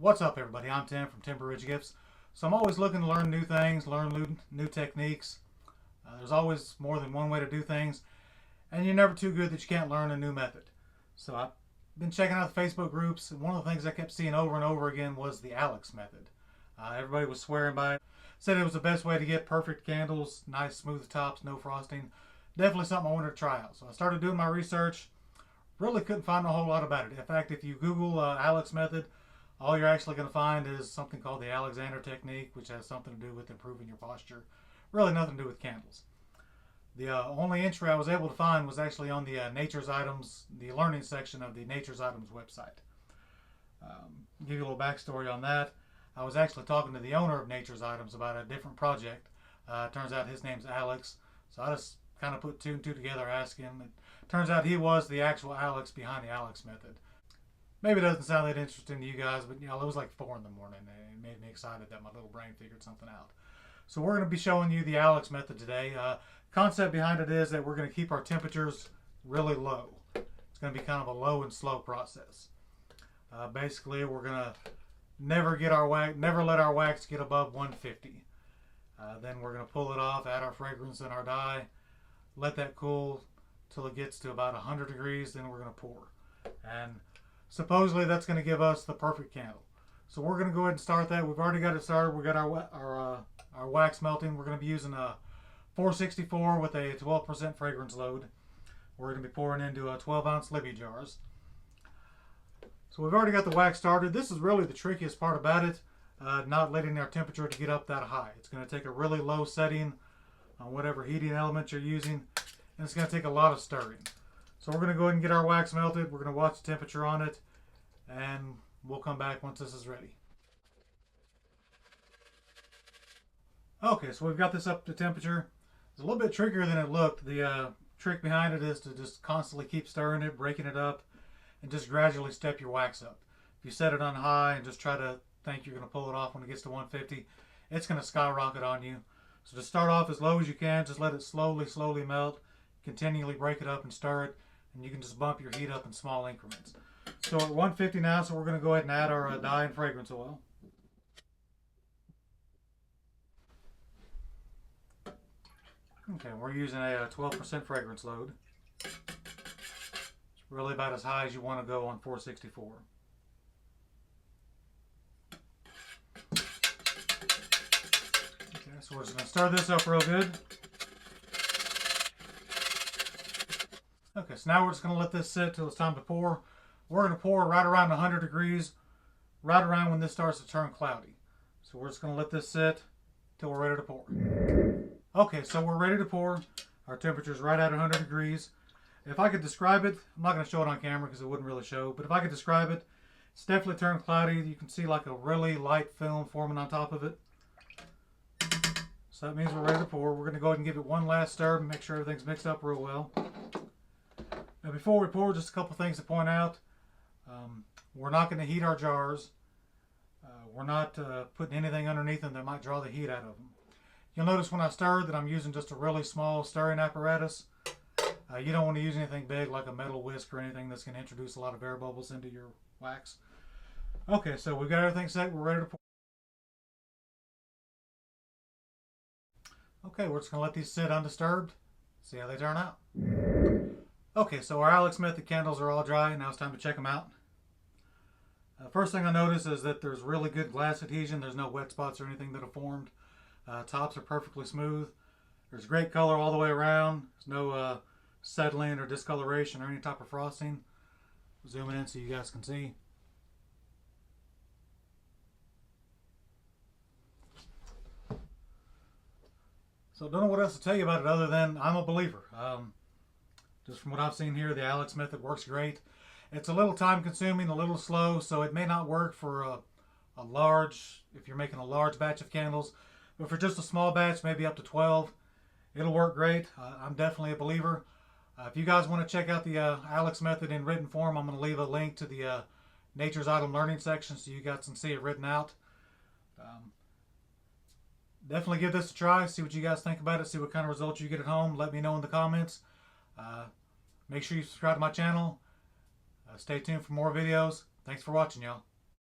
What's up, everybody? I'm Tim from Timber Ridge Gifts. So I'm always looking to learn new things, learn new techniques. There's always more than one way to do things, and you're never too good that you can't learn a new method. So I've been checking out the Facebook groups, and one of the things I kept seeing over and over again was the Alex method. Everybody was swearing by it, said it was the best way to get perfect candles, nice smooth tops, no frosting. Definitely something I wanted to try out. So I started doing my research. Really couldn't find a whole lot about it. In fact, if you Google Alex method, all you're actually going to find is something called the Alexander technique, which has something to do with improving your posture. Really nothing to do with candles. The only entry I was able to find was actually on the Nature's Items, the learning section of the Nature's Items website. Give you a little backstory on that. I was actually talking to the owner of Nature's Items about a different project. Turns out his name's Alex, so I just kind of put two and two together, asking him. It turns out he was the actual Alex behind the Alex method. Maybe it doesn't sound that interesting to you guys, but it was like 4 in the morning, and it made me excited that my little brain figured something out. So we're going to be showing you the Alex method today. Concept behind it is that we're going to keep our temperatures really low. It's going to be kind of a low and slow process. Basically, we're going to never let our wax get above 150. Then we're going to pull it off, add our fragrance and our dye, let that cool till it gets to about 100 degrees. Then we're going to pour, and supposedly that's going to give us the perfect candle. So we're going to go ahead and start that. We've already got it started. We've got our wax melting. We're going to be using a 464 with a 12% fragrance load. We're going to be pouring into 12-ounce Libby jars. So we've already got the wax started. This is really the trickiest part about it, not letting our temperature to get up that high. It's going to take a really low setting on whatever heating element you're using, and it's going to take a lot of stirring. So we're going to go ahead and get our wax melted. We're going to watch the temperature on it, and we'll come back once this is ready. Okay, so we've got this up to temperature. It's a little bit trickier than it looked. The trick behind it is to just constantly keep stirring it, breaking it up, and just gradually step your wax up. If you set it on high and just try to think you're going to pull it off when it gets to 150, it's going to skyrocket on you. So just start off as low as you can. Just let it slowly melt. Continually break it up and stir it, and you can just bump your heat up in small increments. So at 150 now, so we're going to go ahead and add our dye and fragrance oil. Okay, we're using a 12% fragrance load. It's really about as high as you want to go on 464. Okay, so we're just going to stir this up real good. Okay, so now we're just going to let this sit till it's time to pour. We're going to pour right around 100 degrees, right around when this starts to turn cloudy. So we're just going to let this sit till we're ready to pour. Okay, so we're ready to pour. Our temperature's right at 100 degrees. If I could describe it, I'm not going to show it on camera because it wouldn't really show, but if I could describe it, it's definitely turned cloudy. You can see like a really light film forming on top of it. So that means we're ready to pour. We're going to go ahead and give it one last stir and make sure everything's mixed up real well. Now before we pour, just a couple things to point out. We're not going to heat our jars. We're not putting anything underneath them that might draw the heat out of them. You'll notice when I stir that I'm using just a really small stirring apparatus. You don't want to use anything big like a metal whisk or anything that's going to introduce a lot of air bubbles into your wax. Okay, so we've got everything set. We're ready to pour. Okay, we're just going to let these sit undisturbed. See how they turn out. Okay, so our Alex method candles are all dry. Now it's time to check them out. First thing I notice is that there's really good glass adhesion. There's no wet spots or anything that have formed. Tops are perfectly smooth. There's great color all the way around. There's no settling or discoloration or any type of frosting. Zoom in so you guys can see. So don't know what else to tell you about it other than I'm a believer. Just from what I've seen here, the Alex method works great. It's a little time consuming, a little slow, so it may not work for if you're making a large batch of candles. But for just a small batch, maybe up to 12, it'll work great. I'm definitely a believer. If you guys want to check out the Alex method in written form, I'm going to leave a link to the Nature's Item learning section so you guys can see it written out. Definitely give this a try. See what you guys think about it. See what kind of results you get at home. Let me know in the comments. Make sure you subscribe to my channel. Stay tuned for more videos. Thanks for watching, y'all.